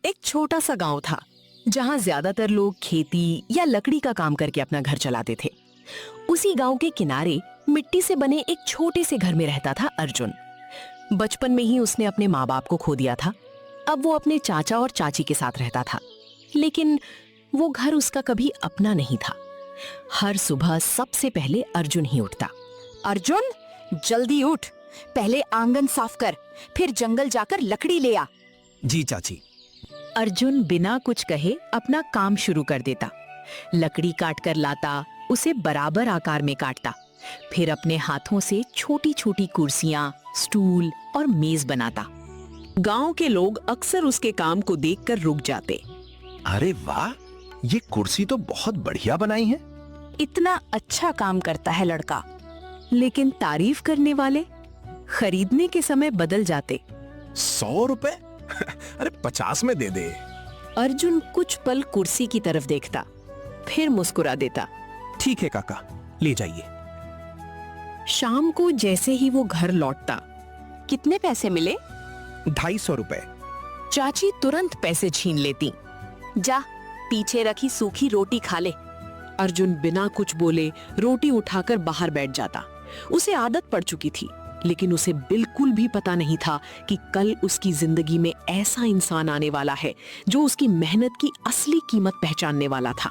एक छोटा सा गांव था जहां ज्यादातर लोग खेती या लकड़ी का काम करके अपना घर चलाते थे। उसी गांव के किनारे मिट्टी से बने एक छोटे से घर में रहता था अर्जुन। बचपन में ही उसने अपने माँ बाप को खो दिया था। अब वो अपने चाचा और चाची के साथ रहता था, लेकिन वो घर उसका कभी अपना नहीं था। हर सुबह सबसे पहले अर्जुन ही उठता। अर्जुन, जल्दी उठ, पहले आंगन साफ कर, फिर जंगल जाकर लकड़ी ले आ। जी चाची। अर्जुन बिना कुछ कहे अपना काम शुरू कर देता। लकड़ी काट कर लाता, उसे बराबर आकार में काटता, फिर अपने हाथों से छोटी छोटी कुर्सियां, स्टूल और मेज बनाता। गांव के लोग अक्सर उसके काम को देखकर रुक जाते। अरे वाह, ये कुर्सी तो बहुत बढ़िया बनाई है। इतना अच्छा काम करता है लड़का। लेकिन तारीफ करने वाले खरीदने के समय बदल जाते। 100 रुपए? अरे 50 में दे दे। अर्जुन कुछ पल कुर्सी की तरफ देखता, फिर मुस्कुरा देता। ठीक है काका, ले जाइए। शाम को जैसे ही वो घर लौटता, कितने पैसे मिले? 250 रुपए। चाची तुरंत पैसे छीन लेती। जा, पीछे रखी सूखी रोटी खा ले। अर्जुन बिना कुछ बोले रोटी उठाकर बाहर बैठ जाता। उसे आदत पड़ चुकी थी, लेकिन उसे बिल्कुल भी पता नहीं था कि कल उसकी जिंदगी में ऐसा इंसान आने वाला है जो उसकी मेहनत की असली कीमत पहचानने वाला था।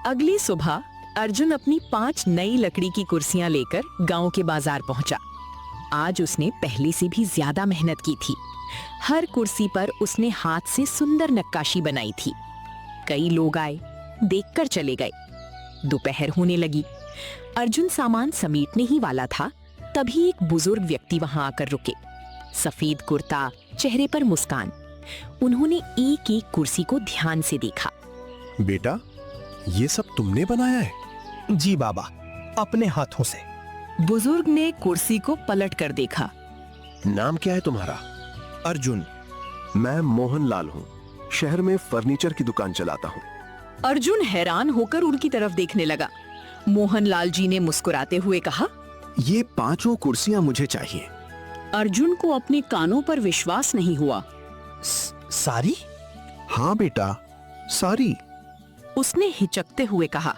अगली सुबह अर्जुन अपनी 5 नई लकड़ी की कुर्सियां लेकर गांव के बाजार पहुंचा। आज उसने पहले से भी ज्यादा मेहनत की थी। हर कुर्सी पर उसने हाथ से सुंदर नक्काशी बनाई थी। कई लोग आए, देखकर चले गए। दोपहर होने लगी। अर्जुन सामान समेटने ही वाला था, तभी एक बुजुर्ग व्यक्ति वहां आकर रुके। सफेद कुर्ता, चेहरे पर मुस्कान। उन्होंने एक एक कुर्सी को ध्यान से देखा। बेटा, ये सब तुमने बनाया है? जी बाबा, अपने हाथों से। बुजुर्ग ने कुर्सी को पलट कर देखा। नाम क्या है तुम्हारा? अर्जुन। मैं मोहन लाल हूँ, शहर में फर्नीचर की दुकान चलाता हूँ। अर्जुन हैरान होकर उनकी तरफ देखने लगा। मोहनलाल जी ने मुस्कुराते हुए कहा, ये 5 कुर्सियां मुझे चाहिए। अर्जुन को अपने कानों पर विश्वास नहीं हुआ। सारी? हाँ बेटा, सारी। उसने हिचकते हुए कहा।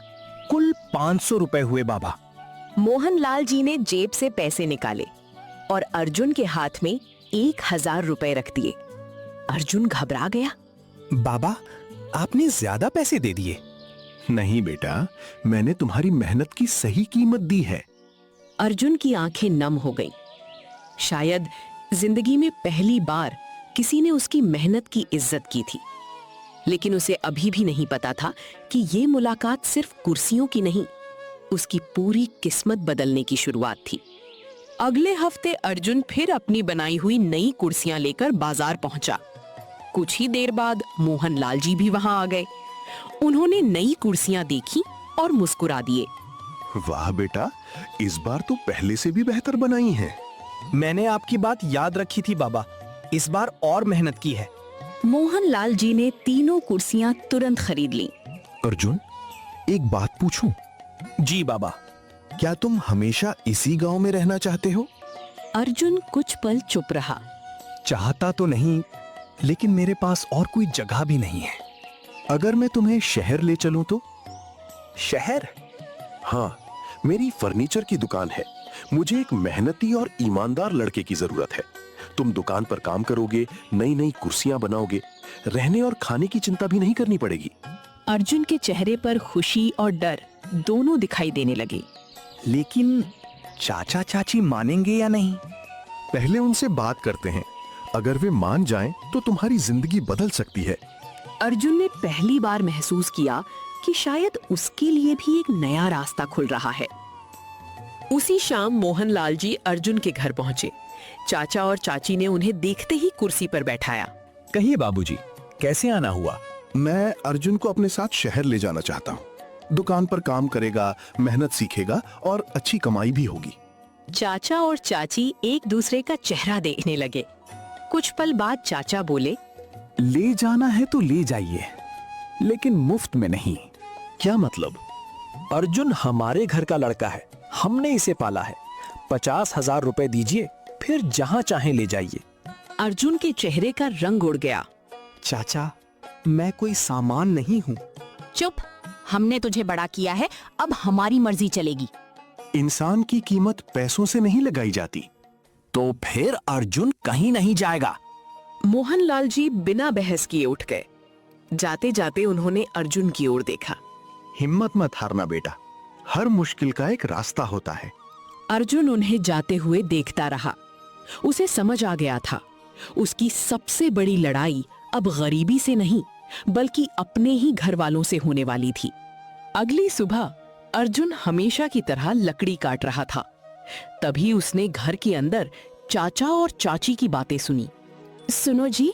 कुल 500 रुपए हुए बाबा। मोहनलाल जी ने जेब से पैसे निकाले और अर्जुन के हाथ में 1000 रुपए रख दिए। अर्जुन घबरा गया। बाबा, आपने ज्यादा पैसे दे दिए। नहीं बेटा, मैंने तुम्हारी मेहनत की सही कीमत दी है। अर्जुन की आंखें नम हो गईं। शायद जिंदगी में पहली बार किसी ने उसकी मेहनत की इज्जत की थी। लेकिन उसे अभी भी नहीं पता था कि ये मुलाकात सिर्फ कुर्सियों की नहीं, उसकी पूरी किस्मत बदलने की शुरुआत थी। अगले हफ्ते अर्जुन फिर अपनी बनाई हुई नई कुर्सियां लेकर बाजार पहुंचा। कुछ ही देर बाद मोहनलाल जी भी वहां आ गए। उन्होंने नई कुर्सियां देखी और मुस्कुरा दिए। वाह बेटा, इस बार तो पहले से भी बेहतर बनाई हैं। मैंने आपकी बात याद रखी थी बाबा, इस बार और मेहनत की है। मोहनलाल जी ने तीनों कुर्सियां तुरंत खरीद लीं। अर्जुन, एक बात पूछूं? जी बाबा। क्या तुम हमेशा इसी गांव में रहना चाहते हो? अर्जुन कुछ पल चुप रहा। चाहता तो नहीं, लेकिन मेरे पास और कोई जगह भी नहीं है। अगर मैं तुम्हें शहर ले चलूं तो? शहर? हाँ, मेरी फर्नीचर की दुकान है। मुझे एक मेहनती और ईमानदार लड़के की जरूरत है। तुम दुकान पर काम करोगे, नई नई कुर्सियां बनाओगे, रहने और खाने की चिंता भी नहीं करनी पड़ेगी। अर्जुन के चेहरे पर खुशी और डर दोनों दिखाई देने लगे। लेकिन चाचा चाची मानेंगे या नहीं? पहले उनसे बात करते हैं। अगर वे मान जाएं तो तुम्हारी जिंदगी बदल सकती है। अर्जुन ने पहली बार महसूस किया कि शायद उसके लिए भी एक नया रास्ता खुल रहा है। उसी शाम मोहनलाल जी अर्जुन के घर पहुंचे। चाचा और चाची ने उन्हें देखते ही कुर्सी पर बैठाया। कहिए बाबूजी, कैसे आना हुआ? मैं अर्जुन को अपने साथ शहर ले जाना चाहता हूँ। दुकान पर काम करेगा, मेहनत सीखेगा और अच्छी कमाई भी होगी। चाचा और चाची एक दूसरे का चेहरा देखने लगे। कुछ पल बाद चाचा बोले, ले जाना है तो ले जाइए, लेकिन मुफ्त में नहीं। क्या मतलब? अर्जुन हमारे घर का लड़का है, हमने इसे पाला है। 50,000 रुपए दीजिए, फिर जहां चाहे ले जाइए। अर्जुन के चेहरे का रंग उड़ गया। चाचा, मैं कोई सामान नहीं हूँ। चुप, हमने तुझे बड़ा किया है, अब हमारी मर्जी चलेगी। इंसान की कीमत पैसों से नहीं लगाई जाती। तो फिर अर्जुन कहीं नहीं जाएगा। मोहनलाल जी बिना बहस किए उठ गए। जाते जाते उन्होंने अर्जुन की ओर देखा। हिम्मत मत हारना बेटा, हर मुश्किल का एक रास्ता होता है। अर्जुन उन्हें जाते हुए देखता रहा। उसे समझ आ गया था, उसकी सबसे बड़ी लड़ाई अब गरीबी से नहीं बल्कि अपने ही घर वालों से होने वाली थी। अगली सुबह अर्जुन हमेशा की तरह लकड़ी काट रहा था। तभी उसने घर के अंदर चाचा और चाची की बातें सुनी। सुनो जी,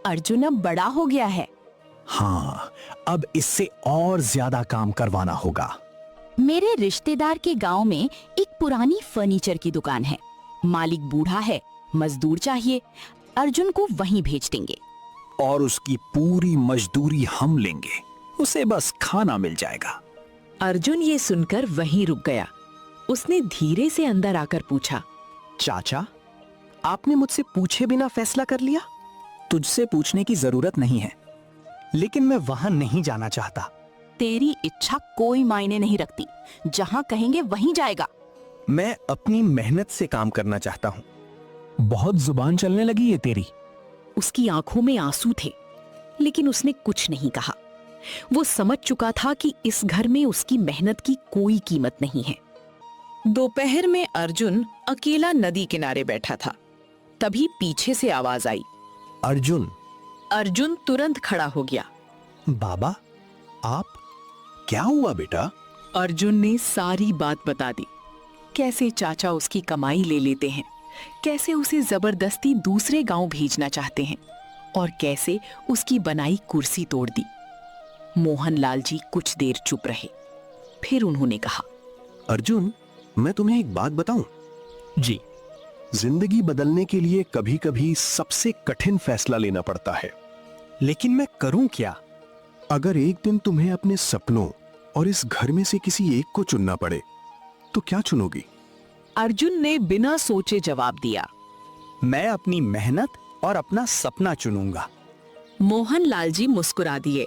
अर्जुन अब बड़ा हो गया है। हाँ, अब इससे और ज्यादा काम करवाना होगा। मेरे रिश्तेदार के गांव में एक पुरानी फर्नीचर की दुकान है। मालिक बूढ़ा है, मजदूर चाहिए, अर्जुन को वहीं भेज देंगे। और उसकी पूरी मजदूरी हम लेंगे, उसे बस खाना मिल जाएगा। अर्जुन ये सुनकर वहीं रुक गया। उसने धीरे से अंदर आकर पूछा, चाचा, आपने मुझसे पूछे बिना फैसला कर लिया? तुझसे पूछने की जरूरत नहीं है। लेकिन मैं वहां नहीं जाना चाहता। तेरी इच्छा कोई मायने नहीं रखती, जहां कहेंगे वहीं जाएगा। मैं अपनी मेहनत से काम करना चाहता हूँ। बहुत जुबान चलने लगी है तेरी। उसकी आंखों में आंसू थे, लेकिन उसने कुछ नहीं कहा। वो समझ चुका था कि इस घर में उसकी मेहनत की कोई कीमत नहीं है। दोपहर में अर्जुन अकेला नदी किनारे बैठा था। तभी पीछे से आवाज आई। अर्जुन। अर्जुन तुरंत खड़ा हो गया। बाबा, आप? क्या हुआ बेटा? अर्जुन ने सारी बात बता दी। कैसे चाचा उसकी कमाई ले लेते हैं, कैसे उसे जबरदस्ती दूसरे गांव भेजना चाहते हैं और कैसे उसकी बनाई कुर्सी तोड़ दी। मोहनलाल जी कुछ देर चुप रहे, फिर उन्होंने कहा, अर्जुन, मैं तुम्हें एक बात बताऊं? जी। जिंदगी बदलने के लिए कभी कभी सबसे कठिन फैसला लेना पड़ता है। लेकिन मैं करूं क्या? अगर एक दिन तुम्हें अपने सपनों और इस घर में से किसी एक को चुनना पड़े, तो क्या चुनोगी? अर्जुन ने बिना सोचे जवाब दिया, मैं अपनी मेहनत और अपना सपना चुनूंगा। मोहनलाल जी मुस्कुरा दिए।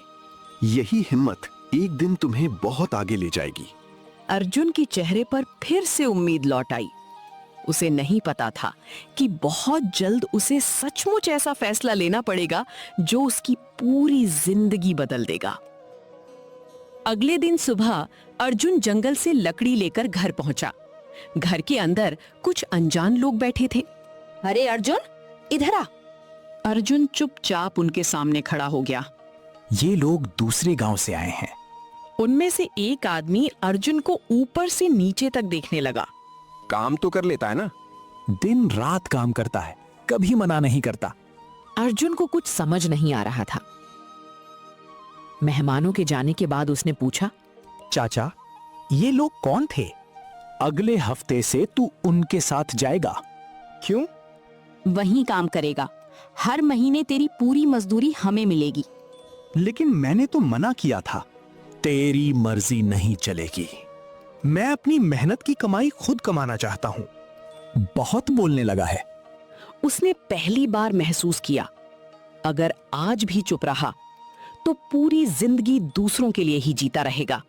यही हिम्मत एक दिन तुम्हें बहुत आगे ले जाएगी। अर्जुन के चेहरे पर फिर से उम्मीद लौट आई। उसे नहीं पता था कि बहुत जल्द उसे सचमुच ऐसा फैसला लेना पड़ेगा जो उसकी पूरी जिंदगी बदल देगा। अगले दिन सुबह अर्जुन जंगल से लकड़ी लेकर घर पहुंचा। घर के अंदर कुछ अनजान लोग बैठे थे। अरे अर्जुन, इधर आ। अर्जुन चुपचाप उनके सामने खड़ा हो गया। ये लोग दूसरे गांव से आए हैं। उनमें से एक आदमी अर्जुन को ऊपर से नीचे तक देखने लगा। काम तो कर लेता है ना? दिन रात काम करता है, कभी मना नहीं करता। अर्जुन को कुछ समझ नहीं आ रहा था। मेहमानों के जाने के बाद उसने पूछा, चाचा, ये लोग कौन थे? अगले हफ्ते से तू उनके साथ जाएगा। क्यों? वहीं काम करेगा, हर महीने तेरी पूरी मजदूरी हमें मिलेगी। लेकिन मैंने तो मना किया था। तेरी मर्जी नहीं चलेगी। मैं अपनी मेहनत की कमाई खुद कमाना चाहता हूँ। बहुत बोलने लगा है। उसने पहली बार महसूस किया, अगर आज भी चुप रहा तो पूरी जिंदगी दूसरों के लिए ही जीता रहेगा।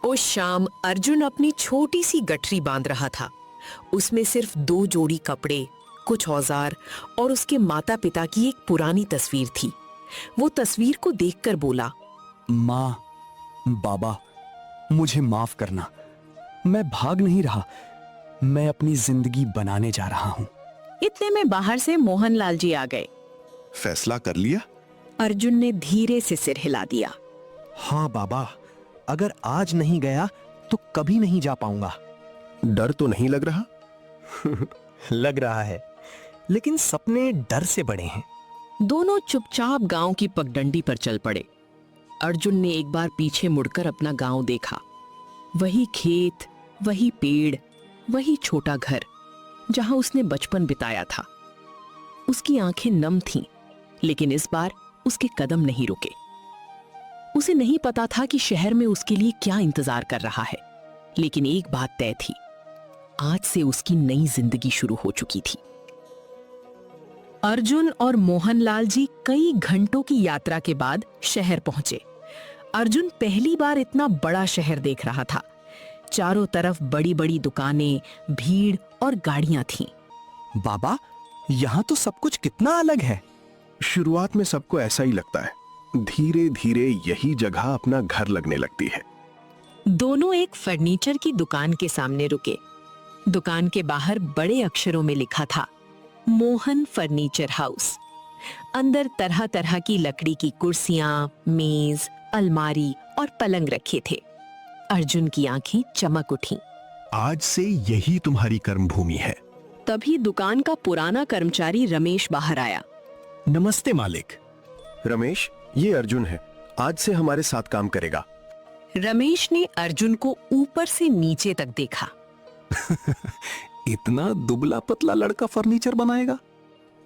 उस शाम अर्जुन अपनी छोटी सी गठरी बांध रहा था। उसमें सिर्फ 2 जोड़ी कपड़े, कुछ औजार और उसके माता पिता की एक पुरानी तस्वीर थी। वो तस्वीर को देखकर बोला, माँ, बाबा, मुझे माफ करना। मैं भाग नहीं रहा, मैं अपनी जिंदगी बनाने जा रहा हूँ। इतने में बाहर से मोहनलाल जी आ गए। फैसला कर लिया? अर्जुन ने धीरे से सिर हिला दिया। हाँ बाबा, अगर आज नहीं गया तो कभी नहीं जा पाऊंगा। डर तो नहीं लग रहा? लग रहा है, लेकिन सपने डर से बड़े हैं। दोनों चुपचाप गांव की पगडंडी पर चल पड़े। अर्जुन ने एक बार पीछे मुड़कर अपना गांव देखा। वही खेत, वही पेड़, वही छोटा घर जहां उसने बचपन बिताया था। उसकी आंखें नम थीं, लेकिन इस बार उसके कदम नहीं रुके। उसे नहीं पता था कि शहर में उसके लिए क्या इंतजार कर रहा है, लेकिन एक बात तय थी, आज से उसकी नई जिंदगी शुरू हो चुकी थी। अर्जुन और मोहनलाल जी कई घंटों की यात्रा के बाद शहर पहुंचे। अर्जुन पहली बार इतना बड़ा शहर देख रहा था। चारों तरफ बड़ी बड़ी दुकानें, भीड़ और गाड़ियां थीं। बाबा, यहाँ तो सब कुछ कितना अलग है। शुरुआत में सबको ऐसा ही लगता है, धीरे धीरे यही जगह अपना घर लगने लगती है। दोनों एक फर्नीचर की दुकान के सामने रुके। दुकान के बाहर बड़े अक्षरों में लिखा था, मोहन फर्नीचर हाउस। अंदर तरह तरह की लकड़ी की कुर्सियां, मेज, अलमारी और पलंग रखे थे। अर्जुन की आंखें चमक उठीं। आज से यही तुम्हारी कर्मभूमि है। तभी दुकान का पुराना कर्मचारी रमेश बाहर आया। नमस्ते मालिक। रमेश, ये अर्जुन है, आज से हमारे साथ काम करेगा। रमेश ने अर्जुन को ऊपर से नीचे तक देखा। इतना दुबला पतला लड़का फर्नीचर बनाएगा?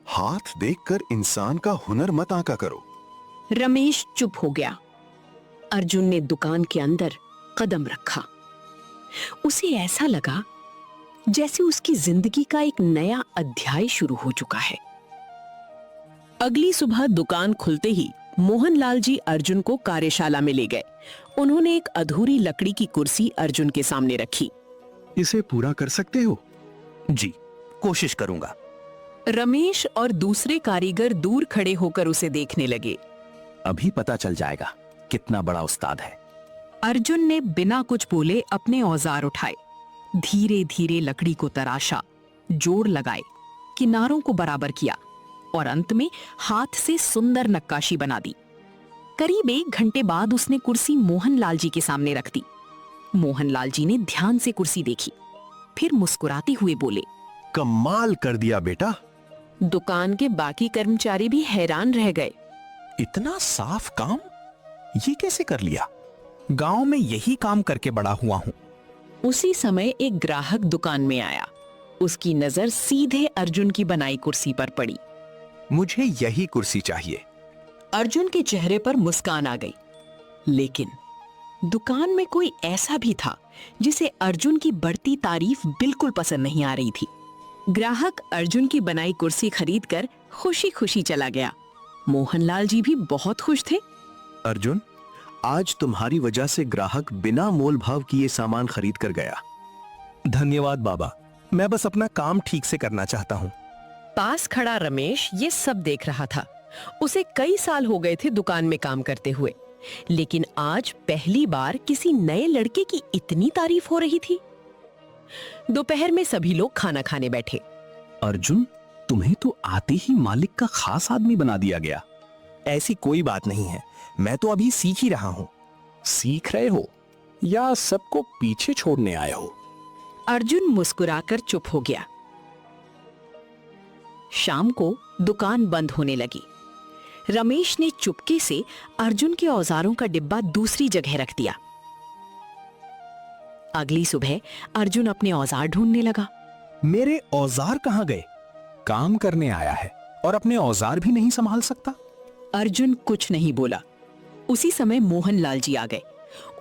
हाथ देखकर इंसान का हुनर मत आंका करो। रमेश चुप हो गया। अर्जुन ने दुकान के अंदर कदम रखा। उसे ऐसा लगा जैसे उसकी जिंदगी का एक नया अध्याय शुरू हो चुका है। अगली सुबह दुकान खुलते ही मोहनलाल जी अर्जुन को कार्यशाला में ले गए। उन्होंने एक अधूरी लकड़ी की कुर्सी अर्जुन के सामने रखी। इसे पूरा कर सकते हो? जी, कोशिश करूंगा। रमेश और दूसरे कारीगर दूर खड़े होकर उसे देखने लगे। अभी पता चल जाएगा कितना बड़ा उस्ताद है। अर्जुन ने बिना कुछ बोले अपने औजार उठाए, धीरे धीरे लकड़ी को तराशा, जोड़ लगाए, किनारों को बराबर किया और अंत में हाथ से सुंदर नक्काशी बना दी। करीब 1 घंटे बाद उसने कुर्सी मोहनलाल जी के सामने रख दी। मोहनलाल जी ने ध्यान से कुर्सी देखी, फिर मुस्कुराते हुए बोले, कमाल कर दिया बेटा। दुकान के बाकी कर्मचारी भी हैरान रह गए। इतना साफ काम ये कैसे कर लिया? गांव में यही काम करके बड़ा हुआ हूं। उसी समय एक ग्राहक दुकान में आया। उसकी नजर सीधे अर्जुन की बनाई कुर्सी पर पड़ी। मुझे यही कुर्सी चाहिए। अर्जुन के चेहरे पर मुस्कान आ गई, लेकिन दुकान में कोई ऐसा भी था जिसे अर्जुन की बढ़ती तारीफ बिल्कुल पसंद नहीं आ रही थी। ग्राहक अर्जुन की बनाई कुर्सी खरीदकर खुशी खुशी चला गया। मोहनलाल जी भी बहुत खुश थे। अर्जुन, आज तुम्हारी वजह से ग्राहक बिना मोल भाव किए सामान खरीद कर गया। धन्यवाद बाबा, मैं बस अपना काम ठीक से करना चाहता हूं। पास खड़ा रमेश ये सब देख रहा था। उसे कई साल हो गए थे दुकान में काम करते हुए, लेकिन आज पहली बार किसी नए लड़के की इतनी तारीफ हो रही थी। दोपहर में सभी लोग खाना खाने बैठे। अर्जुन, तुम्हें तो आते ही मालिक का खास आदमी बना दिया गया। ऐसी कोई बात नहीं है, मैं तो अभी सीख ही रहा हूं। सीख रहे हो या सबको पीछे छोड़ने आए हो? अर्जुन मुस्कुराकर चुप हो गया। शाम को दुकान बंद होने लगी। रमेश ने चुपके से अर्जुन के औजारों का डिब्बा दूसरी जगह रख दिया। अगली सुबह अर्जुन अपने औजार ढूंढने लगा। मेरे औजार कहां गए? काम करने आया है और अपने औजार भी नहीं संभाल सकता। अर्जुन कुछ नहीं बोला। उसी समय मोहनलाल जी आ गए।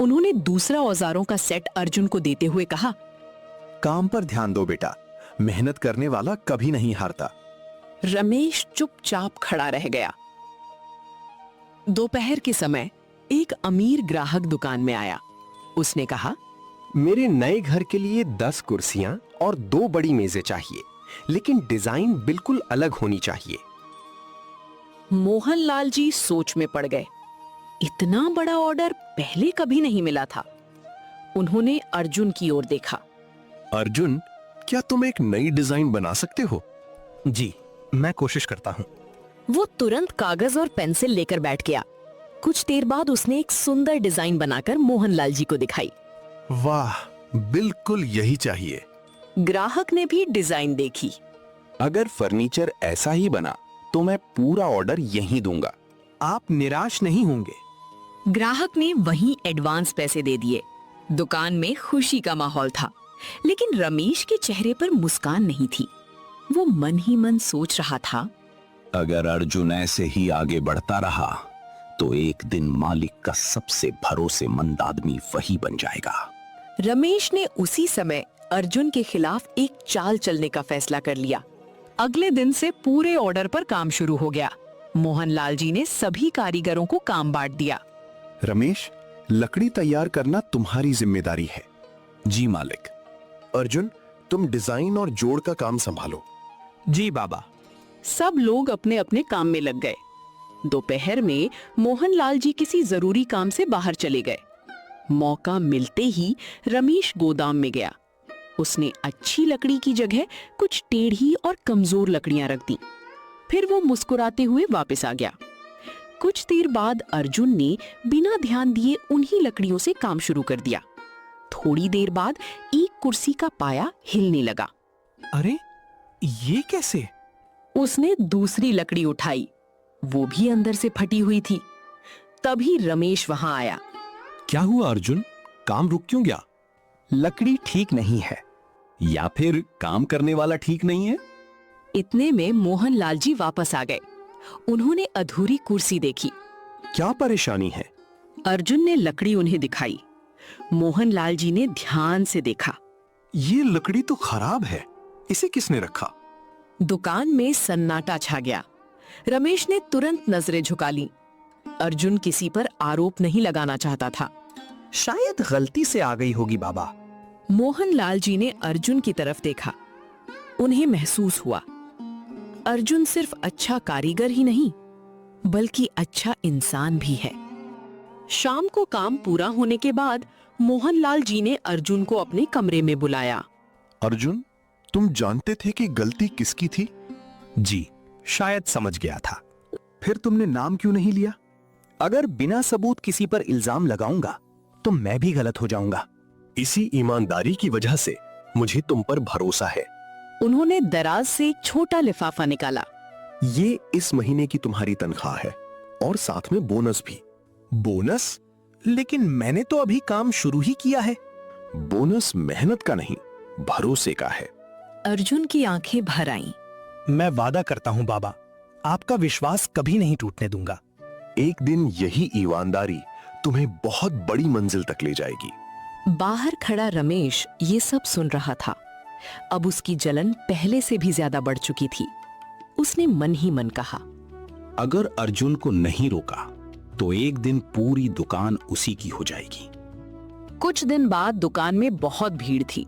उन्होंने दूसरा औजारों का सेट अर्जुन को देते हुए कहा, काम पर ध्यान दो बेटा, मेहनत करने वाला कभी नहीं हारता। रमेश चुपचाप खड़ा रह गया। दोपहर के समय एक अमीर ग्राहक दुकान में आया। उसने कहा, मेरे नए घर के लिए 10 कुर्सियां और 2 बड़ी मेजें चाहिए, लेकिन डिजाइन बिल्कुल अलग होनी चाहिए। मोहनलाल जी सोच में पड़ गए। इतना बड़ा ऑर्डर पहले कभी नहीं मिला था। उन्होंने अर्जुन की ओर देखा। अर्जुन, क्या तुम एक नई डिजाइन बना सकते हो? जी, मैं कोशिश करता हूं। वो तुरंत कागज और पेंसिल लेकर बैठ गया। कुछ देर बाद उसने एक सुंदर डिजाइन बनाकर मोहनलाल जी को दिखाई। वाह, बिल्कुल यही चाहिए। ग्राहक ने भी डिजाइन देखी। अगर फर्नीचर ऐसा ही बना तो मैं पूरा ऑर्डर यहीं दूंगा। आप निराश नहीं होंगे। ग्राहक ने वहीं एडवांस पैसे दे दिए। दुकान में खुशी का माहौल था, लेकिन रमेश के चेहरे पर मुस्कान नहीं थी। वो मन ही मन सोच रहा था, अगर अर्जुन ऐसे ही आगे बढ़ता रहा तो एक दिन मालिक का सबसे भरोसेमंद आदमी वही बन जाएगा। रमेश ने उसी समय अर्जुन के खिलाफ एक चाल चलने का फैसला कर लिया। अगले दिन से पूरे ऑर्डर पर काम शुरू हो गया। मोहनलाल जी ने सभी कारीगरों को काम बांट दिया। रमेश, लकड़ी तैयार करना तुम्हारी जिम्मेदारी है। जी मालिक। अर्जुन, तुम डिजाइन और जोड़ का काम संभालो। जी बाबा। सब लोग अपने अपने काम में लग गए। दोपहर में मोहनलाल जी किसी जरूरी काम से बाहर चले गए। मौका मिलते ही रमेश गोदाम में गया। उसने अच्छी लकड़ी की जगह कुछ टेढ़ी और कमजोर लकड़ियां रख दी। फिर वो मुस्कुराते हुए वापस आ गया। कुछ देर बाद अर्जुन ने बिना ध्यान दिए उन्हीं लकड़ियों से काम शुरू कर दिया। थोड़ी देर बाद एक कुर्सी का पाया हिलने लगा। अरे ये कैसे? उसने दूसरी लकड़ी उठाई, वो भी अंदर से फटी हुई थी। तभी रमेश वहां आया। क्या हुआ अर्जुन, काम रुक क्यों गया? लकड़ी ठीक नहीं है। या फिर काम करने वाला ठीक नहीं है? इतने में मोहनलाल जी वापस आ गए। उन्होंने अधूरी कुर्सी देखी। क्या परेशानी है? अर्जुन ने लकड़ी उन्हें दिखाई। मोहनलाल जी ने ध्यान से देखा। ये लकड़ी तो खराब है, इसे किसने रखा? दुकान में सन्नाटा छा गया। रमेश ने तुरंत नजरें झुका ली। अर्जुन किसी पर आरोप नहीं लगाना चाहता था। शायद गलती से आ गई होगी बाबा। मोहनलाल जी ने अर्जुन की तरफ देखा। उन्हें महसूस हुआ, अर्जुन सिर्फ अच्छा कारीगर ही नहीं बल्कि अच्छा इंसान भी है। शाम को काम पूरा होने के बाद मोहनलाल जी ने अर्जुन को अपने कमरे में बुलाया। अर्जुन, तुम जानते थे कि गलती किसकी थी? जी, शायद समझ गया था। फिर तुमने नाम क्यों नहीं लिया? अगर बिना सबूत किसी पर इल्जाम लगाऊंगा तो मैं भी गलत हो जाऊंगा। इसी ईमानदारी की वजह से मुझे तुम पर भरोसा है। उन्होंने दराज से एक छोटा लिफाफा निकाला। ये इस महीने की तुम्हारी तनख्वाह है और साथ में बोनस भी। बोनस? लेकिन मैंने तो अभी काम शुरू ही किया है। बोनस मेहनत का नहीं, भरोसे का है। अर्जुन की आंखें भर आईं। मैं वादा करता हूं बाबा, आपका विश्वास कभी नहीं टूटने दूंगा। एक दिन यही ईमानदारी तुम्हें बहुत बड़ी मंजिल तक ले जाएगी। बाहर खड़ा रमेश ये सब सुन रहा था। अब उसकी जलन पहले से भी ज्यादा बढ़ चुकी थी। उसने मन ही मन कहा, अगर अर्जुन को नहीं रोका तो एक दिन पूरी दुकान उसी की हो जाएगी। कुछ दिन बाद दुकान में बहुत भीड़ थी।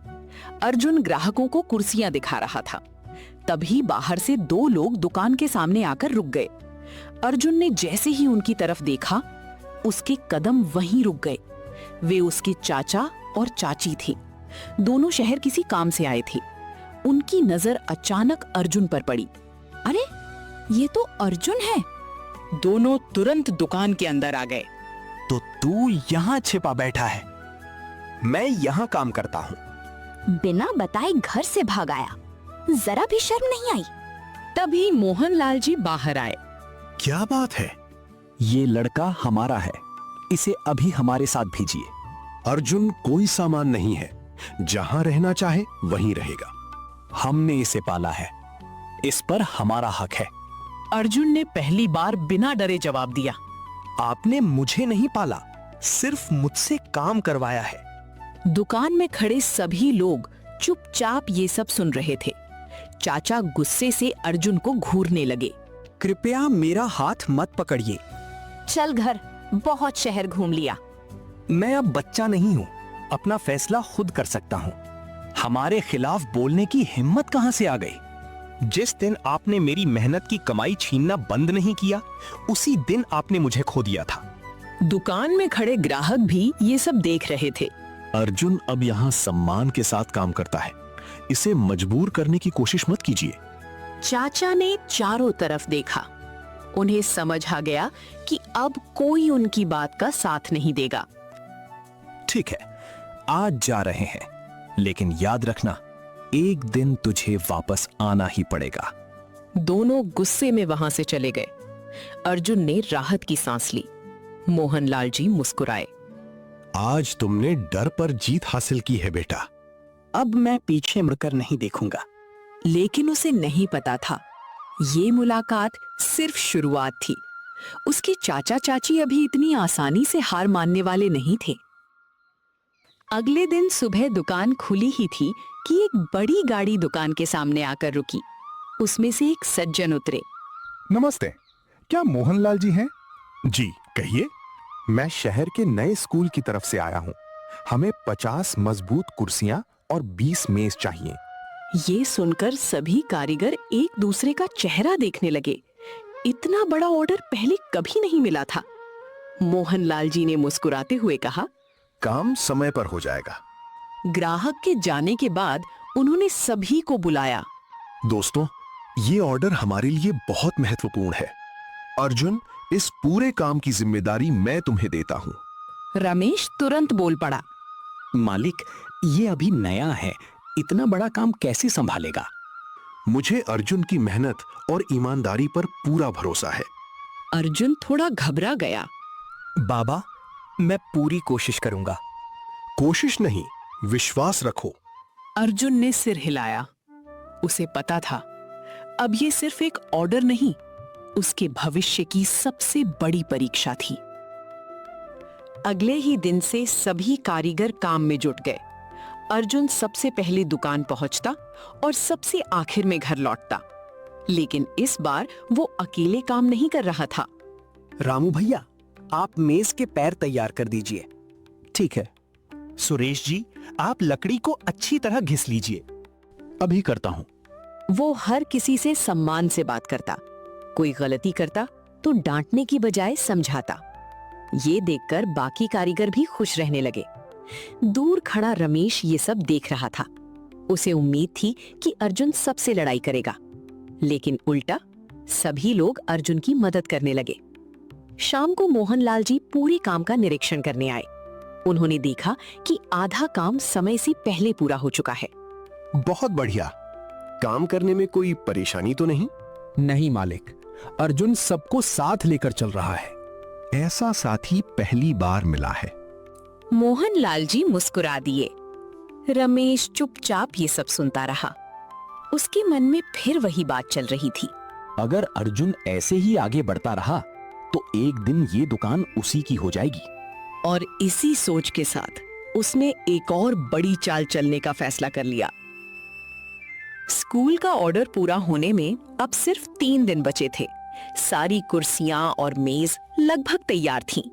अर्जुन ग्राहकों को कुर्सियां दिखा रहा था। तभी बाहर से दो लोग दुकान के सामने आकर रुक गए। अर्जुन ने जैसे ही उनकी तरफ देखा, उसके कदम वहीं रुक गए। वे उसके चाचा और चाची थी। दोनों शहर किसी काम से आए थे। उनकी नजर अचानक अर्जुन पर पड़ी। अरे ये तो अर्जुन है। दोनों तुरंत दुकान के अंदर आ गए। तो तू यहाँ छिपा बैठा है? मैं यहाँ काम करता हूँ। बिना बताए घर से भाग आया, जरा भी शर्म नहीं आई। तभी मोहनलाल जी बाहर आए। क्या बात है? ये लड़का हमारा है, इसे अभी हमारे साथ भेजिए। अर्जुन कोई सामान नहीं है, जहां रहना चाहे वहीं रहेगा। हमने इसे पाला है, इस पर हमारा हक है। अर्जुन ने पहली बार बिना डरे जवाब दिया। आपने मुझे नहीं पाला, सिर्फ मुझसे काम करवाया है। दुकान में खड़े सभी लोग चुपचाप ये सब सुन रहे थे। चाचा गुस्से से अर्जुन को घूरने लगे। कृपया मेरा हाथ मत पकड़िए। चल घर, बहुत शहर घूम लिया। मैं अब बच्चा नहीं हूँ, अपना फैसला खुद कर सकता हूँ। हमारे खिलाफ बोलने की हिम्मत कहाँ से आ गई? जिस दिन आपने मेरी मेहनत की कमाई छीनना बंद नहीं किया, उसी दिन आपने मुझे खो दिया था। दुकान में खड़े ग्राहक भी ये सब देख रहे थे। अर्जुन अब यहाँ सम्मान के साथ काम करता है, इसे मजबूर करने की कोशिश मत कीजिए। चाचा ने चारों तरफ देखा। उन्हें समझ आ गया कि अब कोई उनकी बात का साथ नहीं देगा। ठीक है, आज जा रहे हैं, लेकिन याद रखना, एक दिन तुझे वापस आना ही पड़ेगा। दोनों गुस्से में वहां से चले गए। अर्जुन ने राहत की सांस ली। मोहनलाल जी मुस्कुराए। आज तुमने डर पर जीत हासिल की है बेटा। अब मैं पीछे मुड़कर नहीं देखूंगा। लेकिन उसे नहीं पता था, ये मुलाकात सिर्फ शुरुआत थी। उसके चाचा चाची अभी इतनी आसानी से हार मानने वाले नहीं थे। अगले दिन सुबह दुकान खुली ही थी कि एक बड़ी गाड़ी दुकान के सामने आकर रुकी। उसमें से एक सज्जन उतरे। नमस्ते, क्या मोहनलाल जी हैं? जी कहिए। मैं शहर के नए स्कूल की तरफ से आया हूँ। हमें 50 मजबूत कुर्सियां और 20 मेज चाहिए। ये सुनकर सभी कारीगर एक दूसरे का चेहरा देखने लगे। इतना बड़ा ऑर्डर पहले कभी नहीं मिला था। मोहनलाल जी ने मुस्कुराते हुए कहा, काम समय पर हो जाएगा। ग्राहक के जाने के बाद उन्होंने सभी को बुलाया। दोस्तों, ये ऑर्डर हमारे लिए बहुत महत्वपूर्ण है। अर्जुन, इस पूरे काम की जिम्मेदारी मैं तुम्हें देता हूँ। रमेश तुरंत बोल पड़ा। मालिक, ये अभी नया है, इतना बड़ा काम कैसे संभालेगा? मुझे अर्जुन की मेहनत और ईमानदारी पर पूरा भरोसा है। अर्जुन थोड़ा घबरा गया। बाबा, मैं पूरी कोशिश करूंगा। कोशिश नहीं, विश्वास रखो। अर्जुन ने सिर हिलाया। उसे पता था अब ये सिर्फ एक ऑर्डर नहीं, उसके भविष्य की सबसे बड़ी परीक्षा थी। अगले ही दिन से सभी कारीगर काम में जुट गए। अर्जुन सबसे पहले दुकान पहुंचता और सबसे आखिर में घर लौटता। लेकिन इस बार वो अकेले काम नहीं कर रहा था। रामू भैया, आप मेज के पैर तैयार कर दीजिए। ठीक है। सुरेश जी, आप लकड़ी को अच्छी तरह घिस लीजिए। अभी करता हूं। वो हर किसी से सम्मान से बात करता। कोई गलती करता तो डांटने की बजाय समझाता। ये देखकर बाकी कारीगर भी खुश रहने लगे। दूर खड़ा रमेश ये सब देख रहा था। उसे उम्मीद थी कि अर्जुन सबसे लड़ाई करेगा, लेकिन उल्टा सभी लोग अर्जुन की मदद करने लगे। शाम को मोहनलाल जी पूरे काम का निरीक्षण करने आए। उन्होंने देखा कि आधा काम समय से पहले पूरा हो चुका है। बहुत बढ़िया। काम करने में कोई परेशानी तो नहीं? नहीं मालिक, अर्जुन सबको साथ लेकर चल रहा है। ऐसा साथी पहली बार मिला है। मोहनलाल जी मुस्कुरा दिए। रमेश चुपचाप ये सब सुनता रहा। उसके मन में फिर वही बात चल रही थी। अगर अर्जुन ऐसे ही आगे बढ़ता रहा तो एक दिन ये दुकान उसी की हो जाएगी। और इसी सोच के साथ उसने एक और बड़ी चाल चलने का फैसला कर लिया। स्कूल का ऑर्डर पूरा होने में अब सिर्फ 3 दिन बचे थे। सारी कुर्सियां और मेज लगभग तैयार थीं।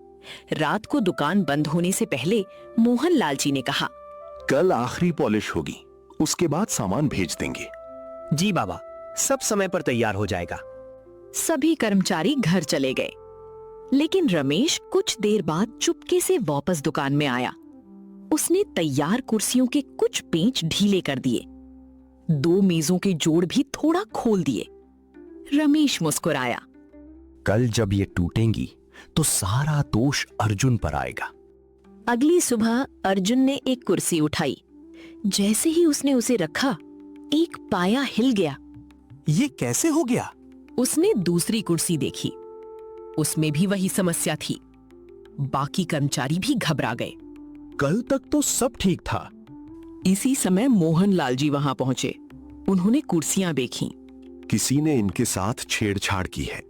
रात को दुकान बंद होने से पहले मोहनलाल जी ने कहा, कल आखिरी पॉलिश होगी, उसके बाद सामान भेज देंगे। जी बाबा, सब समय पर तैयार हो जाएगा। सभी कर्मचारी घर चले गए। लेकिन रमेश कुछ देर बाद चुपके से वापस दुकान में आया। उसने तैयार कुर्सियों के कुछ पेंच ढीले कर दिए। 2 मेजों के जोड़ भी थोड़ा खोल दिए। रमेश मुस्कुराया। कल जब ये टूटेंगी तो सारा दोष अर्जुन पर आएगा। अगली सुबह अर्जुन ने एक कुर्सी उठाई। जैसे ही उसने उसे रखा, एक पाया हिल गया। ये कैसे हो गया? उसने दूसरी कुर्सी देखी। उसमें भी वही समस्या थी। बाकी कर्मचारी भी घबरा गए। कल तक तो सब ठीक था। इसी समय मोहनलाल जी वहां पहुंचे। उन्होंने कुर्सियां देखीं। किसी ने इनके साथ छेड़छाड़ की है।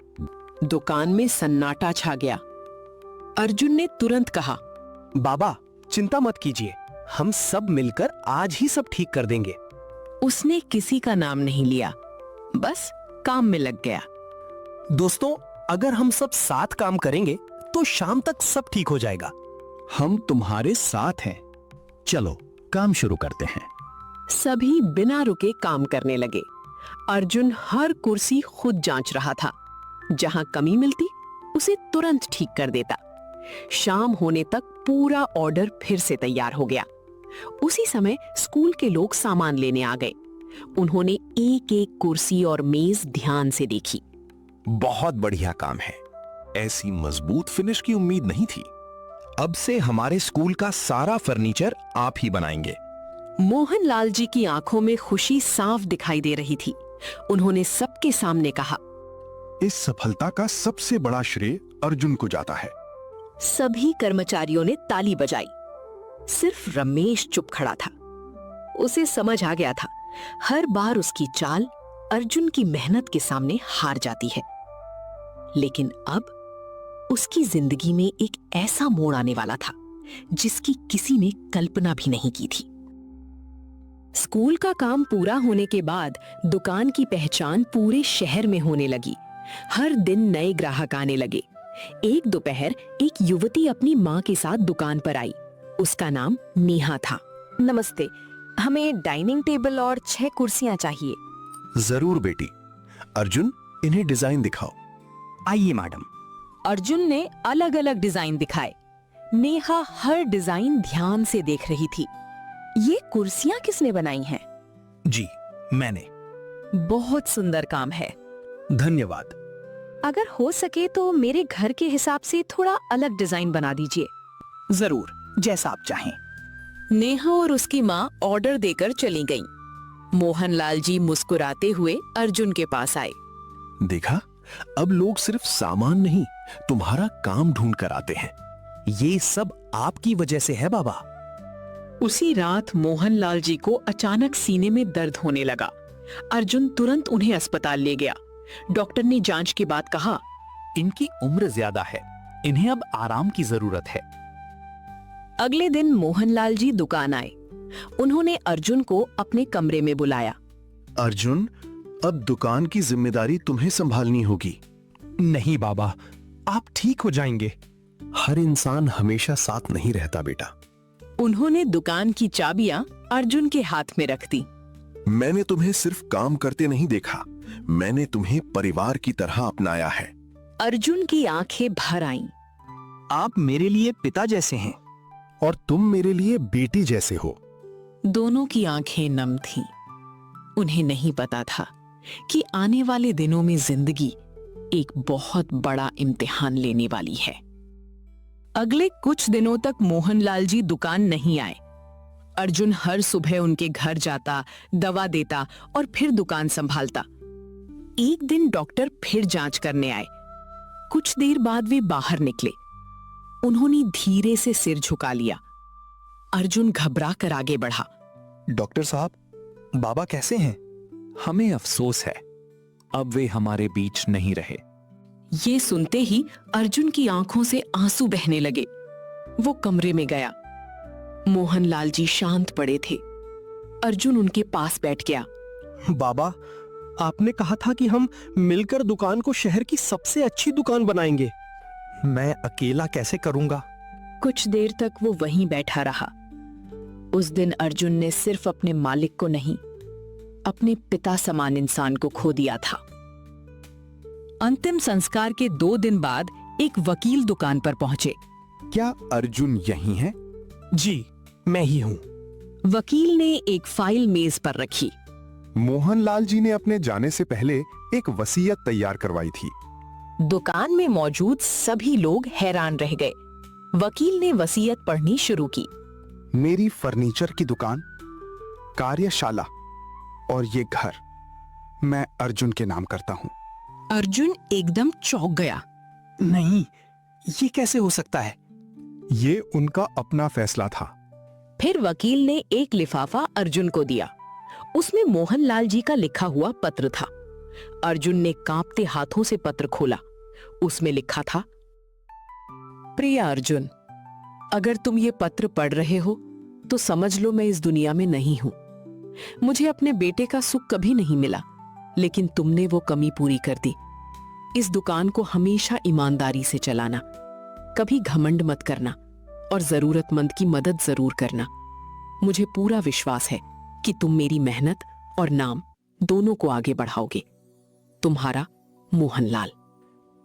दुकान में सन्नाटा छा गया। अर्जुन ने तुरंत कहा, बाबा, चिंता मत कीजिए, हम सब मिलकर आज ही सब ठीक कर देंगे। उसने किसी का नाम नहीं लिया, बस काम में लग गया। दोस्तों, अगर हम सब साथ काम करेंगे तो शाम तक सब ठीक हो जाएगा। हम तुम्हारे साथ हैं। चलो काम शुरू करते हैं। सभी बिना रुके काम करने लगे। अर्जुन हर कुर्सी खुद जांच रहा था। जहां कमी मिलती उसे तुरंत ठीक कर देता। शाम होने तक पूरा ऑर्डर फिर से तैयार हो गया। उसी समय स्कूल के लोग सामान लेने आ गए। उन्होंने एक एक कुर्सी और मेज ध्यान से देखी। बहुत बढ़िया काम है। ऐसी मजबूत फिनिश की उम्मीद नहीं थी। अब से हमारे स्कूल का सारा फर्नीचर आप ही बनाएंगे। मोहनलाल जी की आंखों में खुशी साफ दिखाई दे रही थी। उन्होंने सबके सामने कहा, इस सफलता का सबसे बड़ा श्रेय अर्जुन को जाता है। सभी कर्मचारियों ने ताली बजाई। सिर्फ रमेश चुप खड़ा था। उसे समझ आ गया था, हर बार उसकी चाल अर्जुन की मेहनत के सामने हार जाती है। लेकिन अब उसकी जिंदगी में एक ऐसा मोड़ आने वाला था जिसकी किसी ने कल्पना भी नहीं की थी। स्कूल का काम पूरा होने के बाद दुकान की पहचान पूरे शहर में होने लगी। हर दिन नए ग्राहक आने लगे। एक दोपहर एक युवती अपनी माँ के साथ दुकान पर आई। उसका नाम नेहा था। नमस्ते, हमें डाइनिंग टेबल और 6 कुर्सियां चाहिए। जरूर बेटी। अर्जुन, इन्हें डिजाइन दिखाओ। आइए मैडम। अर्जुन ने अलग अलग डिजाइन दिखाए। नेहा हर डिजाइन ध्यान से देख रही थी। ये कुर्सियां किसने बनाई हैं? जी, मैंने। बहुत सुंदर काम है। धन्यवाद। अगर हो सके तो मेरे घर के हिसाब से थोड़ा अलग डिजाइन बना दीजिए। जरूर, जैसा आप चाहें। नेहा और उसकी माँ ऑर्डर देकर चली गईं। मोहनलाल जी मुस्कुराते हुए अर्जुन के पास आए। देखा, अब लोग सिर्फ सामान नहीं, तुम्हारा काम ढूंढ कर आते हैं। ये सब आपकी वजह से है बाबा। उसी रात मोहनलाल जी को अचानक सीने में दर्द होने लगा। अर्जुन तुरंत उन्हें अस्पताल ले गया। डॉक्टर ने जांच के बाद कहा, इनकी उम्र ज्यादा है, इन्हें अब आराम की जरूरत है। अगले दिन मोहनलाल जी दुकान आए। उन्होंने अर्जुन को अपने कमरे में बुलाया। अर्जुन, अब दुकान की जिम्मेदारी तुम्हें संभालनी होगी। नहीं बाबा, आप ठीक हो जाएंगे। हर इंसान हमेशा साथ नहीं रहता बेटा। उन्होंने दुकान की चाबियां अर्जुन के हाथ में रख दी। मैंने तुम्हें सिर्फ काम करते नहीं देखा, मैंने तुम्हें परिवार की तरह अपनाया है। अर्जुन की आंखें भर आईं। आप मेरे लिए पिता जैसे हैं। और तुम मेरे लिए बेटी जैसे हो। दोनों की आंखें नम थीं। उन्हें नहीं पता था कि आने वाले दिनों में जिंदगी एक बहुत बड़ा इम्तिहान लेने वाली है। अगले कुछ दिनों तक मोहनलाल जी दुकान नहीं आए। अर्जुन हर सुबह उनके घर जाता, दवा देता और फिर दुकान संभालता। एक दिन डॉक्टर फिर जांच करने आए। कुछ देर बाद वे बाहर निकले। उन्होंने धीरे से सिर झुका लिया। अर्जुन घबरा कर आगे बढ़ा। डॉक्टर साहब, बाबा कैसे हैं? हमें अफसोस है, अब वे हमारे बीच नहीं रहे। ये सुनते ही अर्जुन की आंखों से आंसू बहने लगे। वो कमरे में गया। मोहनलाल जी शांत पड़े थे। अर्जुन उनके पास बैठ गया। बाबा, आपने कहा था कि हम मिलकर दुकान को शहर की सबसे अच्छी दुकान बनाएंगे। मैं अकेला कैसे करूंगा? कुछ देर तक वो वहीं बैठा रहा। उस दिन अर्जुन ने सिर्फ अपने मालिक को नहीं, अपने पिता समान इंसान को खो दिया था। अंतिम संस्कार के 2 दिन बाद एक वकील दुकान पर पहुंचे। क्या अर्जुन यही है? जी, मैं ही हूँ। वकील ने एक फाइल मेज पर रखी। मोहनलाल जी ने अपने जाने से पहले एक वसीयत तैयार करवाई थी। दुकान में मौजूद सभी लोग हैरान रह गए। वकील ने वसीयत पढ़नी शुरू की। मेरी फर्नीचर की दुकान, कार्यशाला और ये घर मैं अर्जुन के नाम करता हूँ। अर्जुन एकदम चौंक गया। नहीं, ये कैसे हो सकता है? ये उनका अपना फैसला था। फिर वकील ने एक लिफाफा अर्जुन को दिया। उसमें मोहनलाल जी का लिखा हुआ पत्र था। अर्जुन ने कांपते हाथों से पत्र खोला। उसमें लिखा था, प्रिय अर्जुन, अगर तुम ये पत्र पढ़ रहे हो तो समझ लो मैं इस दुनिया में नहीं हूं। मुझे अपने बेटे का सुख कभी नहीं मिला, लेकिन तुमने वो कमी पूरी कर दी। इस दुकान को हमेशा ईमानदारी से चलाना, कभी घमंड मत करना और जरूरतमंद की मदद जरूर करना। मुझे पूरा विश्वास है कि तुम मेरी मेहनत और नाम दोनों को आगे बढ़ाओगे। तुम्हारा मोहनलाल।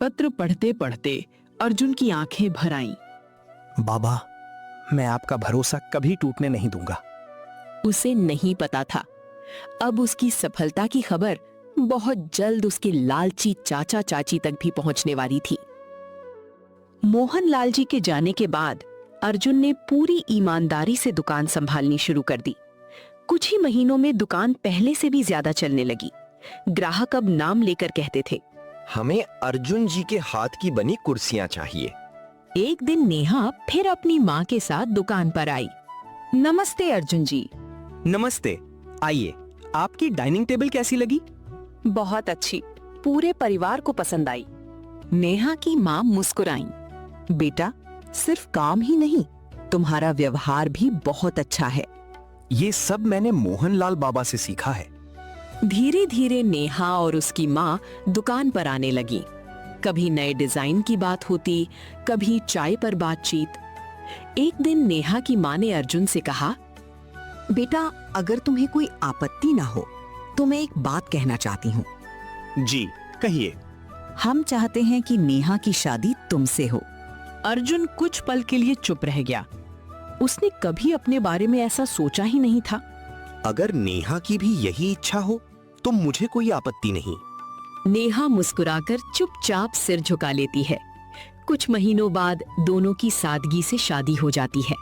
पत्र पढ़ते पढ़ते अर्जुन की आंखें भर आईं। बाबा, मैं आपका भरोसा कभी टूटने नहीं दूंगा। उसे नहीं पता था, अब उसकी सफलता की खबर बहुत जल्द उसके लालची चाचा चाची तक भी पहुंचने वाली थी। मोहनलाल जी के जाने के बाद अर्जुन ने पूरी ईमानदारी से दुकान संभालनी शुरू कर दी। कुछ ही महीनों में दुकान पहले से भी ज्यादा चलने लगी। ग्राहक अब नाम लेकर कहते थे, हमें अर्जुन जी के हाथ की बनी कुर्सियां चाहिए। एक दिन नेहा फिर अपनी माँ के साथ दुकान पर आई। नमस्ते अर्जुन जी। नमस्ते, आइए। आपकी डाइनिंग टेबल कैसी लगी? बहुत अच्छी, पूरे परिवार को पसंद आई। नेहा की माँ मुस्कुराई। बेटा, सिर्फ काम ही नहीं, तुम्हारा व्यवहार भी बहुत अच्छा है। ये सब मैंने मोहनलाल बाबा से सीखा है। धीरे धीरे नेहा और उसकी माँ दुकान पर आने लगी। कभी नए डिजाइन की बात होती, कभी चाय पर बातचीत। एक दिन नेहा की माँ ने अर्जुन से कहा, बेटा, अगर तुम्हें कोई आपत्ति ना हो तो मैं एक बात कहना चाहती हूँ। जी कहिए। हम चाहते हैं कि नेहा की शादी तुमसे हो। अर्जुन कुछ पल के लिए चुप रह गया। उसने कभी अपने बारे में ऐसा सोचा ही नहीं था। अगर नेहा की भी यही इच्छा हो तो मुझे कोई आपत्ति नहीं। नेहा मुस्कुराकर चुपचाप सिर झुका लेती है। कुछ महीनों बाद दोनों की सादगी से शादी हो जाती है।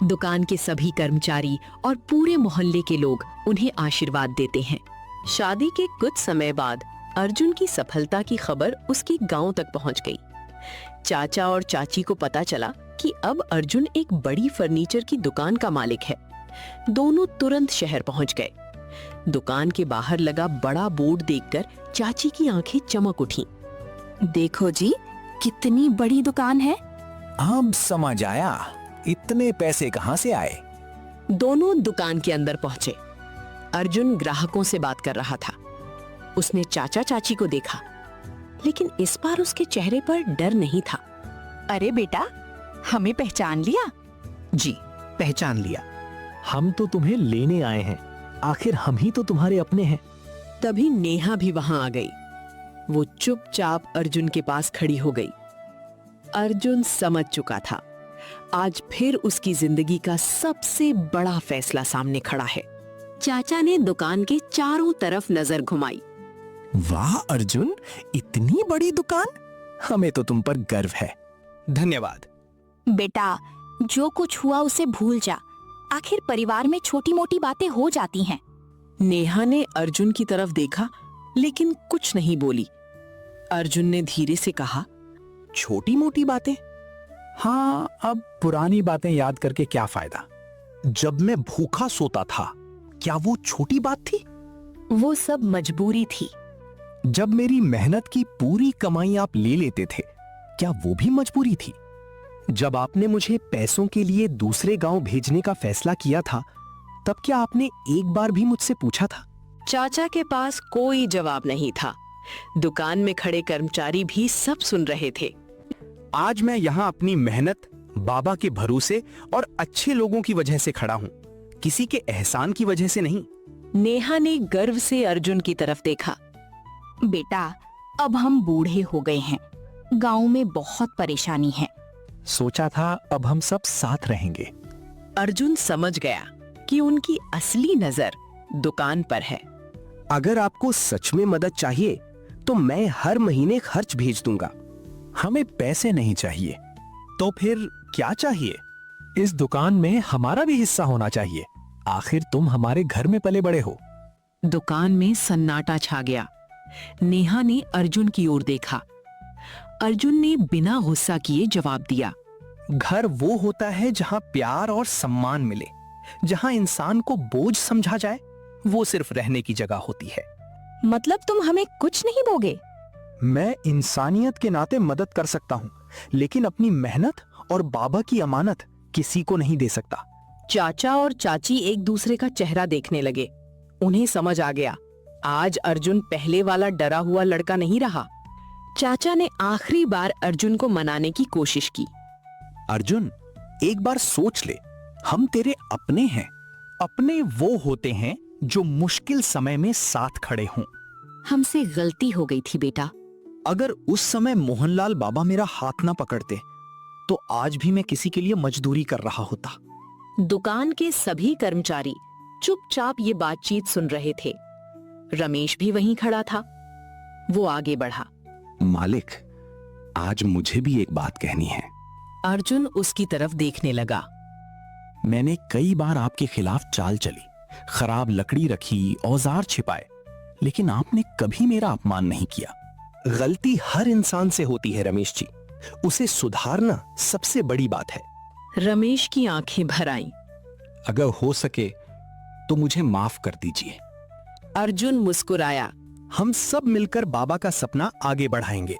दुकान के सभी कर्मचारी और पूरे मोहल्ले के लोग उन्हें आशीर्वाद देते हैं। शादी के कुछ समय बाद अर्जुन की सफलता की खबर उसके गांव तक पहुंच गई। चाचा और चाची को पता चला कि अब अर्जुन एक बड़ी फर्नीचर की दुकान का मालिक है। दोनों तुरंत शहर पहुंच गए। दुकान के बाहर लगा बड़ा बोर्ड देखकर चाची की आंखें चमक उठी। देखो जी, कितनी बड़ी दुकान है। अब समझ आया, इतने पैसे कहां से आए। दोनों दुकान के अंदर पहुंचे। अर्जुन ग्राहकों से बात कर रहा था। उसने चाचा चाची को देखा, लेकिन इस बार उसके चेहरे पर डर नहीं था। अरे बेटा, हमें पहचान लिया? जी पहचान लिया। हम तो तुम्हें लेने आए हैं, आखिर हम ही तो तुम्हारे अपने हैं। तभी नेहा भी वहां आ गई। वो चुपचाप अर्जुन के पास खड़ी हो गई। अर्जुन समझ चुका था, आज फिर उसकी जिंदगी का सबसे बड़ा फैसला सामने खड़ा है। चाचा ने दुकान के चारों तरफ नजर घुमाई। वाह अर्जुन, इतनी बड़ी दुकान, हमें तो तुम पर गर्व है। धन्यवाद। बेटा, जो कुछ हुआ उसे भूल जा। आखिर परिवार में छोटी मोटी बातें हो जाती हैं। नेहा ने अर्जुन की तरफ देखा, लेकिन कुछ नहीं बोली। अर्जुन ने धीरे से कहा, छोटी मोटी बातें? हाँ, अब पुरानी बातें याद करके क्या फायदा। जब मैं भूखा सोता था, क्या वो छोटी बात थी? वो सब मजबूरी थी। जब मेरी मेहनत की पूरी कमाई आप ले लेते थे, क्या वो भी मजबूरी थी? जब आपने मुझे पैसों के लिए दूसरे गांव भेजने का फैसला किया था, तब क्या आपने एक बार भी मुझसे पूछा था? चाचा के पास कोई जवाब नहीं था। दुकान में खड़े कर्मचारी भी सब सुन रहे थे। आज मैं यहाँ अपनी मेहनत, बाबा के भरोसे और अच्छे लोगों की वजह से खड़ा हूँ, किसी के एहसान की वजह से नहीं। नेहा ने गर्व से अर्जुन की तरफ देखा। बेटा, अब हम बूढ़े हो गए हैं, गांव में बहुत परेशानी है। सोचा था अब हम सब साथ रहेंगे। अर्जुन समझ गया कि उनकी असली नजर दुकान पर है। अगर आपको सच में मदद चाहिए तो मैं हर महीने खर्च भेज दूंगा। हमें पैसे नहीं चाहिए। तो फिर क्या चाहिए? इस दुकान में हमारा भी हिस्सा होना चाहिए। आखिर तुम हमारे घर में पले बड़े हो। दुकान में सन्नाटा छा गया। नेहा ने अर्जुन की ओर देखा। अर्जुन ने बिना गुस्सा किए जवाब दिया, घर वो होता है जहां प्यार और सम्मान मिले, जहां इंसान को बोझ समझा जाए। वो सिर्फ रहने की जगह होती है। मतलब तुम हमें कुछ नहीं दोगे? मैं इंसानियत के नाते मदद कर सकता हूँ, लेकिन अपनी मेहनत और बाबा की अमानत किसी को नहीं दे सकता। चाचा और चाची एक दूसरे का चेहरा देखने लगे। उन्हें समझ आ गया, आज अर्जुन पहले वाला डरा हुआ लड़का नहीं रहा। चाचा ने आखिरी बार अर्जुन को मनाने की कोशिश की। अर्जुन, एक बार सोच ले, हम तेरे अपने हैं। अपने वो होते हैं जो मुश्किल समय में साथ खड़े हों। हमसे गलती हो गई थी बेटा। अगर उस समय मोहनलाल बाबा मेरा हाथ ना पकड़ते, तो आज भी मैं किसी के लिए मजदूरी कर रहा होता। दुकान के सभी कर्मचारी चुपचाप ये बातचीत सुन रहे थे। रमेश भी वहीं खड़ा था। वो आगे बढ़ा। मालिक, आज मुझे भी एक बात कहनी है। अर्जुन उसकी तरफ देखने लगा। मैंने कई बार आपके खिलाफ चाल चली, खराब लकड़ी रखी, औजार छिपाए, लेकिन आपने कभी मेरा अपमान नहीं किया। गलती हर इंसान से होती है रमेश जी, उसे सुधारना सबसे बड़ी बात है। रमेश की आंखें भर आईं। अगर हो सके तो मुझे माफ कर दीजिए। अर्जुन मुस्कुराया। हम सब मिलकर बाबा का सपना आगे बढ़ाएंगे।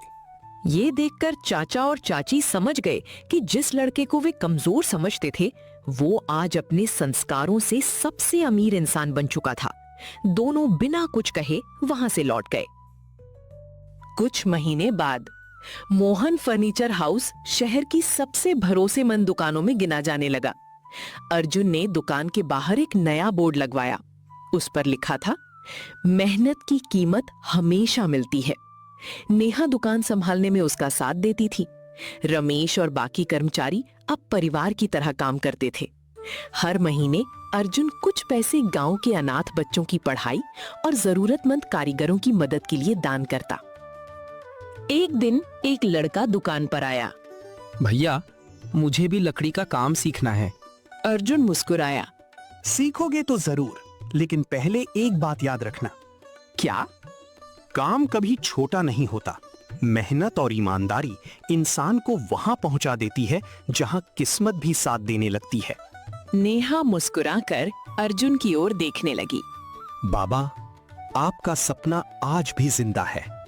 ये देखकर चाचा और चाची समझ गए कि जिस लड़के को वे कमजोर समझते थे वो आज अपने संस्कारों से सबसे अमीर इंसान बन चुका था। दोनों बिना कुछ कहे वहां से लौट गए। कुछ महीने बाद मोहन फर्नीचर हाउस शहर की सबसे भरोसेमंद दुकानों में गिना जाने लगा। अर्जुन ने दुकान के बाहर एक नया बोर्ड लगवाया। उस पर लिखा था, मेहनत की कीमत हमेशा मिलती है। नेहा दुकान संभालने में उसका साथ देती थी। रमेश और बाकी कर्मचारी अब परिवार की तरह काम करते थे। हर महीने अर्जुन कुछ पैसे गांव के अनाथ बच्चों की पढ़ाई और जरूरतमंद कारीगरों की मदद के लिए दान करता। एक दिन एक लड़का दुकान पर आया। भैया, मुझे भी लकड़ी का काम सीखना है। अर्जुन मुस्कुराया। सीखोगे तो जरूर, लेकिन पहले एक बात याद रखना। क्या? काम कभी छोटा नहीं होता। मेहनत और ईमानदारी इंसान को वहां पहुंचा देती है जहां किस्मत भी साथ देने लगती है। नेहा मुस्कुराकर अर्जुन की ओर देखने लगी। बाबा, आपका सपना आज भी जिंदा है।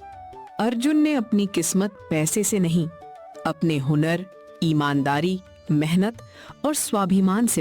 अर्जुन ने अपनी किस्मत पैसे से नहीं, अपने हुनर, ईमानदारी, मेहनत और स्वाभिमान से